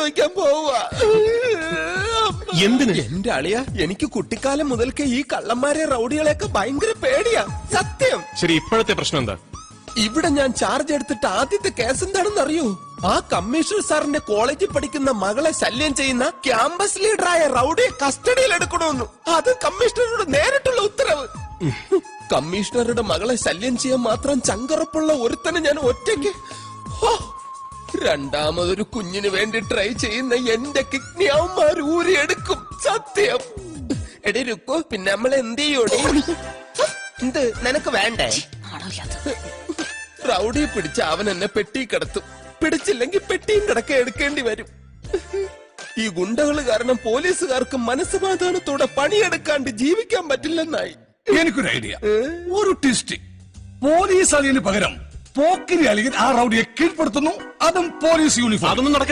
ചോദിക്കാൻ പോവാ. എന്തിന്? എന്റെ അളിയ, എനിക്ക് കുട്ടിക്കാലം മുതൽക്കേ ഈ കള്ളന്മാരെ റൌഡികളെയൊക്കെ ഭയങ്കര പേടിയാ. സത്യം. ശരി, ഇപ്പോഴത്തെ പ്രശ്നം എന്താ? ഇവിടെ ഞാൻ ചാർജ് എടുത്തിട്ട് ആദ്യത്തെ കേസ് എന്താണെന്ന് അറിയോ? ആ കമ്മീഷണർ സാറിന്റെ കോളേജിൽ പഠിക്കുന്ന മകളെ ശല്യം ചെയ്യുന്ന ക്യാമ്പസ് ലീഡറായ റൌഡിയെ കസ്റ്റഡിയിൽ എടുക്കണമെന്നു. അത് കമ്മീഷണറുടെ നേരിട്ടുള്ള ഉത്തരവ്. കമ്മീഷണറുടെ മകളെ ശല്യം ചെയ്യാൻ മാത്രം ചങ്കറപ്പുള്ള ഒരുത്തനെ ഞാൻ ഒറ്റയ്ക്ക്. രണ്ടാമതൊരു കുഞ്ഞിന് വേണ്ടി ട്രൈ ചെയ്യുന്ന എന്റെ കിഡ്നി അവന്മാർ ഊരിയെടുക്കും. സത്യം. എടി രുക്കോ, പിന്നെ നമ്മൾ എന്ത് ചെയ്യോടി? എന്ത് നിനക്ക് വേണ്ടേ? റൌഡിയെ പിടിച്ച അവൻ എന്നെ പെട്ടി കിടത്തും. പിടിച്ചില്ലെങ്കിൽ പെട്ടിയും കിടക്ക എടുക്കേണ്ടി വരും. ഈ ഗുണ്ടകൾ കാരണം പോലീസുകാർക്ക് മനസ്സമാധാനത്തോടെ പണിയെടുക്കാണ്ട് ജീവിക്കാൻ പറ്റില്ലെന്നായി. എനിക്കൊരു ഐഡിയ. ഒരു ട്വിസ്റ്റ്. പോലീസ് അളിയന് പകരം പോക്കിരി അളിയൻ ആ റൌഡിയെ കീഴ്പ്പെടുത്തുന്നു. അതും പോലീസ് യൂണിഫോം. അതൊന്നും നടക്കില്ല.